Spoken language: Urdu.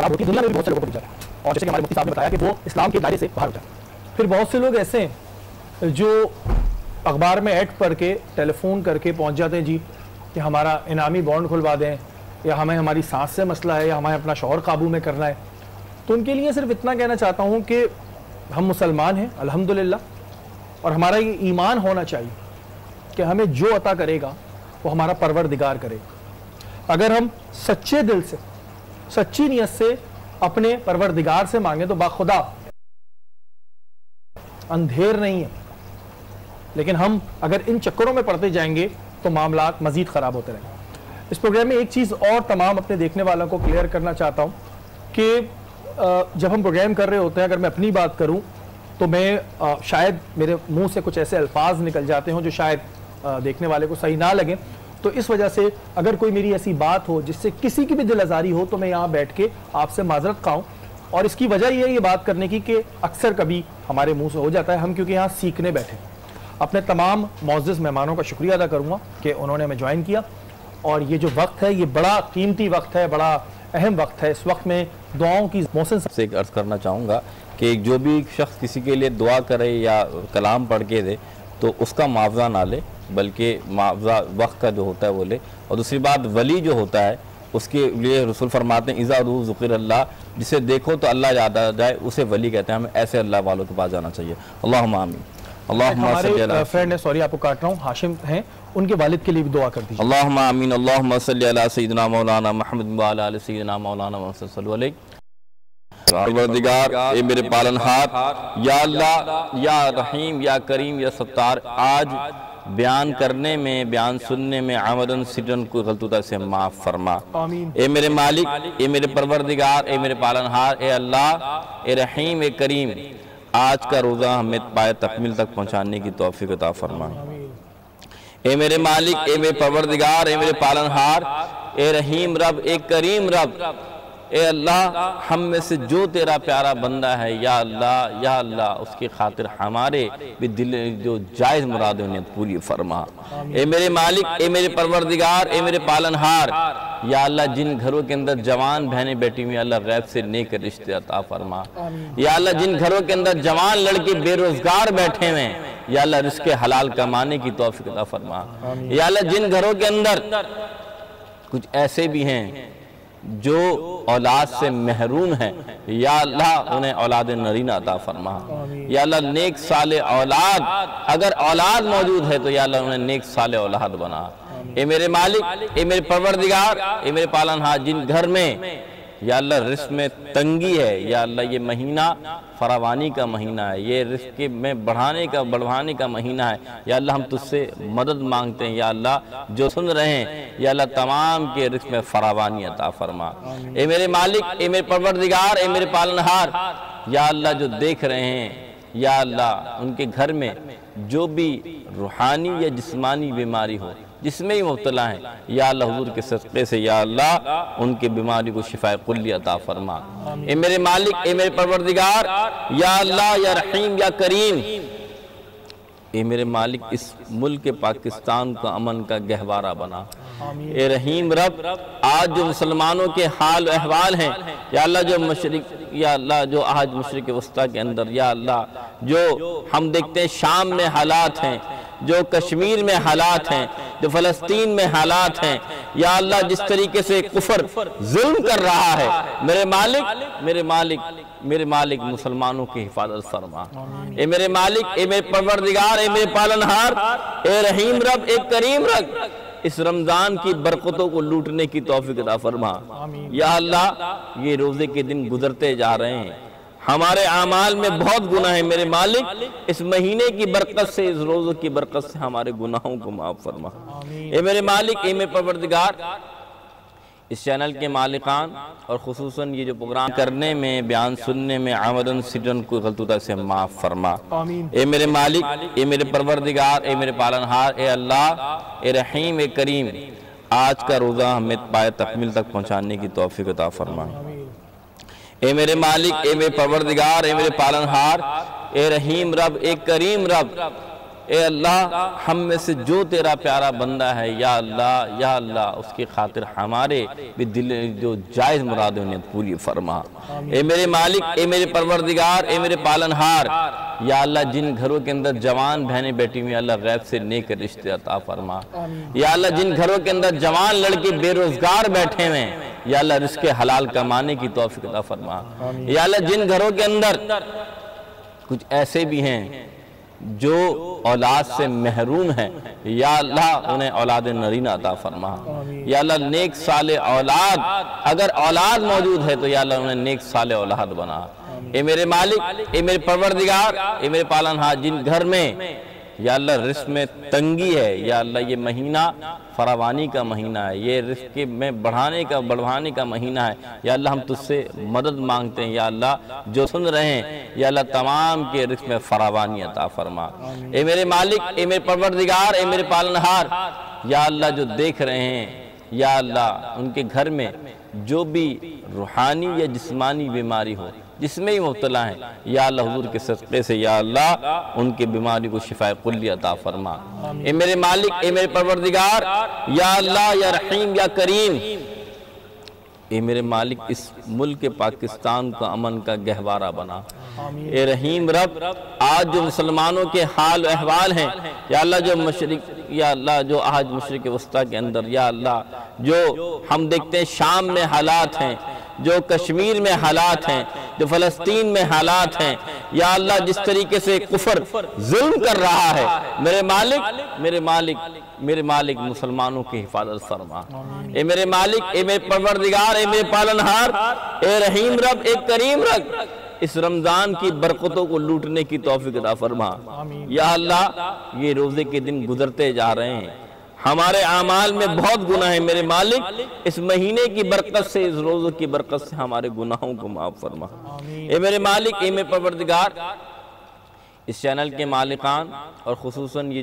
خراب ہوتی ہے دنیا میں بھی بہت سے لوگوں کو بھیجا ہے، اور جیسے کہ ہمارے مفتی صاحب نے بتایا کہ وہ اسلام کے دائرے سے باہر ہوتا ہے۔ پھر بہت سے لوگ ایسے ہیں جو اخبار میں ایڈ پڑھ کے ٹیلی فون کر کے پہنچ جاتے ہیں جی کہ ہمارا انعامی بانڈ کھلوا دیں، یا ہمیں ہماری سانس سے مسئلہ ہے، یا ہمیں اپنا شوہر قابو میں کرنا ہے۔ تو ان کے لیے صرف اتنا کہنا چاہتا ہوں کہ ہم مسلمان ہیں الحمدللہ، اور ہمارا یہ ایمان ہونا چاہیے کہ ہمیں جو عطا کرے گا وہ ہمارا پروردگار کرے گا۔ اگر ہم سچے دل سے، سچی نیت سے اپنے پروردگار سے مانگیں تو باخدا اندھیر نہیں ہے، لیکن ہم اگر ان چکروں میں پڑتے جائیں گے تو معاملات مزید خراب ہوتے رہیں گے۔ اس پروگرام میں ایک چیز اور تمام اپنے دیکھنے والوں کو کلیئر کرنا چاہتا ہوں کہ جب ہم پروگرام کر رہے ہوتے ہیں، اگر میں اپنی بات کروں تو میں شاید میرے منہ سے کچھ ایسے الفاظ نکل جاتے ہوں جو شاید دیکھنے والے کو صحیح نہ لگیں، تو اس وجہ سے اگر کوئی میری ایسی بات ہو جس سے کسی کی بھی دل آزاری ہو تو میں یہاں بیٹھ کے آپ سے معذرت خواہوں۔ اور اس کی وجہ یہ ہے یہ بات کرنے کی کہ اکثر کبھی ہمارے منہ سے ہو جاتا ہے، ہم کیونکہ یہاں سیکھنے بیٹھے۔ اپنے تمام معزز مہمانوں کا شکریہ ادا کروں گا کہ انہوں نے ہمیں جوائن کیا، اور یہ جو وقت ہے یہ بڑا قیمتی وقت ہے، بڑا اہم وقت ہے۔ اس وقت میں دعاؤں کی محسن سے ایک عرض کرنا چاہوں گا کہ جو بھی شخص کسی کے لیے دعا کرے یا کلام پڑھ کے دے تو اس کا معاوضہ نہ لے، بلکہ معاوضہ وقت کا جو ہوتا ہے وہ لے۔ اور دوسری بات، ولی جو ہوتا ہے اس کے لیے رسول فرماتے ہیں اذا روح ذکر اللہ، جسے دیکھو تو اللہ یاد آ جائے اسے ولی کہتے ہیں۔ ہمیں ایسے اللہ والوں کے پاس جانا چاہیے۔ اللہم آمین۔ ہمارے فرینڈ ہے، سوری آپ کو کاٹ رہا ہوں، ہاشم ہیں، ان کے والد کے لیے بھی دعا کر دیجیے۔ اللہم آمین۔ اللہم صلی علی سیدنا مولانا محمد وعلی آل سیدنا مولانا محمد صلی اللہ علیہ۔ پروردگار اے میرے پالنہار، یا اللہ، یا رحیم، یا کریم، یا ستار، آج بیان کرنے میں، بیان سننے میں عمدن سٹن کوئی غلطی سے معاف فرما۔ آمین۔ اے میرے مالک، اے میرے پروردگار، اے میرے پالنہار، اے اللہ، اے رحیم، اے کریم، آج کا روزہ ہمیں پائے تکمیل تک پہنچانے کی توفیق عطا فرما۔ اے میرے مالک، اے میرے پروردگار، اے میرے پالنہار، اے رحیم رب، اے کریم رب، اے اللہ، ہم میں سے جو تیرا پیارا بندہ ہے یا اللہ اس کی خاطر ہمارے بھی دل جو جائز مراد انہیں پوری فرما۔ اے میرے مالک، اے میرے پروردگار، اے میرے پالنہار، یا اللہ جن گھروں کے اندر جوان بہنیں بیٹھی ہوئی، اللہ غیب سے نیک رشتے عطا فرما۔ یا اللہ جن گھروں کے اندر جوان لڑکے بے روزگار بیٹھے ہوئے، یا اللہ رزق حلال کمانے کی توفیق عطا فرما۔ یا اللہ جن گھروں کے اندر کچھ ایسے بھی ہیں جو اولاد سے محروم ہیں، یا اللہ انہیں اولاد نرینہ عطا فرما۔ یا اللہ نیک صالح اولاد، اگر اولاد موجود ہے تو یا اللہ انہیں نیک صالح اولاد بنا۔ اے میرے مالک، اے میرے پروردگار، اے میرے پالنہار، جن گھر میں یا اللہ رزق میں تنگی ہے، یا اللہ یہ مہینہ فراوانی کا مہینہ ہے، یہ رزق میں بڑھانے کا مہینہ ہے، یا اللہ ہم تجھ سے مدد مانگتے ہیں۔ یا اللہ جو سن رہے ہیں، یا اللہ تمام کے رزق میں فراوانی عطا فرما۔ اے میرے مالک، اے میرے پروردگار، اے میرے پالنہار، یا اللہ جو دیکھ رہے ہیں، یا اللہ ان کے گھر میں جو بھی روحانی یا جسمانی بیماری ہو، جس میں ہی مبتلا ہیں، یا اللہ حضور کے صدقے سے یا اللہ ان کے بیماری کو شفا کلی عطا فرما۔ اے میرے مالک، اے میرے پروردگار، یا اللہ، یا رحیم، یا کریم، اے میرے مالک اس ملک پاکستان کا امن کا گہوارہ بنا۔ اے رحیم رب، آج جو مسلمانوں کے حال و احوال ہیں، یا اللہ جو آج مشرق وسطیٰ کے اندر، یا اللہ جو ہم دیکھتے ہیں شام میں حالات ہیں، جو کشمیر میں حالات ہیں، جو فلسطین میں حالات ہیں، یا اللہ جس طریقے سے کفر ظلم کر رہا ہے، میرے مالک مسلمانوں کی حفاظت فرما۔ اے میرے مالک، اے میرے پروردگار، اے میرے پالنہار، اے رحیم رب، اے کریم رب، اس رمضان کی برکتوں کو لوٹنے کی توفیق عطا فرما۔ یا اللہ یہ روزے کے دن گزرتے جا رہے ہیں، ہمارے اعمال میں بہت گناہ ہیں، میرے مالک اس مہینے کی برکت سے، اس روزوں کی برکت سے ہمارے گناہوں کو معاف فرما۔ اے میرے مالک، اے میرے پروردگار، اس چینل کے مالکان اور خصوصاً یہ جو پروگرام کرنے میں، بیان سننے میں عمدن سٹن کوئی غلطی سے معاف فرما۔ اے میرے مالک، اے میرے پروردگار، اے میرے پالنہار، اے اللہ، اے رحیم، اے کریم، آج کا روزہ ہمیں پائے تکمیل تک پہنچانے کی توفیق عطا فرما۔ اے میرے مالک، اے میرے پروردگار، اے میرے پالنہار، اے رحیم رب، اے کریم رب، اے اللہ ہم میں سے جو تیرا پیارا بندہ ہے یا اللہ اس کی خاطر ہمارے بھی دل جو جائز مرادیں انہیں پوری فرما۔ اے میرے مالک، اے میرے پروردگار، اے میرے پالنہار، یا اللہ جن گھروں کے اندر جوان بہنیں بیٹھی ہوئی اللہ غیب سے نیک رشتے عطا فرما۔ یا اللہ جن گھروں کے اندر جوان لڑکے بے روزگار بیٹھے ہوئے یا اللہ رزق حلال کمانے کی توفیق عطا فرما۔ یا اللہ جن گھروں کے اندر کچھ ایسے بھی ہیں جو اولاد سے محروم ہیں یا اللہ انہیں اولاد نرینہ عطا فرما۔ یا اللہ نیک صالح اولاد، اگر اولاد موجود ہے تو یا اللہ انہیں نیک صالح اولاد بنا۔ اے میرے مالک، اے میرے پروردگار، اے میرے پالنہار، جن گھر میں یا اللہ رزق میں تنگی ہے یا اللہ یہ مہینہ فراوانی کا مہینہ ہے، یہ رزق میں بڑھانے کا مہینہ ہے یا اللہ ہم تجھ سے مدد مانگتے ہیں۔ یا اللہ جو سن رہے ہیں یا اللہ تمام کے رزق میں فراوانی عطا فرما۔ اے میرے مالک، اے میرے پروردگار، اے میرے پالنہار، یا اللہ جو دیکھ رہے ہیں یا اللہ ان کے گھر میں جو بھی روحانی یا جسمانی بیماری ہو، جس میں ہی مبتلا ہیں یا اللہ حضور کے صدقے سے یا اللہ ان کے بیماری کو شفا کلی عطا فرما۔ اے میرے مالک، اے میرے پروردگار، یا اللہ یا رحیم یا کریم، اے میرے مالک اس ملک پاکستان کا امن کا گہوارہ بنا۔ اے رحیم رب، آج جو مسلمانوں کے حال و احوال ہیں یا اللہ جو آج مشرق وسطیٰ کے اندر یا اللہ جو ہم دیکھتے ہیں شام میں حالات ہیں، جو کشمیر میں حالات ہیں، جو فلسطین میں حالات ہیں یا اللہ جس طریقے سے کفر ظلم کر رہا ہے، میرے مالک مسلمانوں کی حفاظت فرما۔ اے میرے مالک، اے میرے پروردگار، اے میرے پالنہار، اے رحیم رب، اے کریم رب، اس رمضان کی برکتوں کو لوٹنے کی توفیق عطا فرما۔ یا اللہ یہ روزے کے دن گزرتے جا رہے ہیں، ہمارے اعمال میں بہت گناہ ہیں، میرے مالک اس مہینے کی برکت سے، اس روزوں کی برکت سے ہمارے گناہوں کو معاف فرما۔ اے میرے مالک، اے میرے پروردگار، اس چینل کے مالکان اور خصوصاً یہ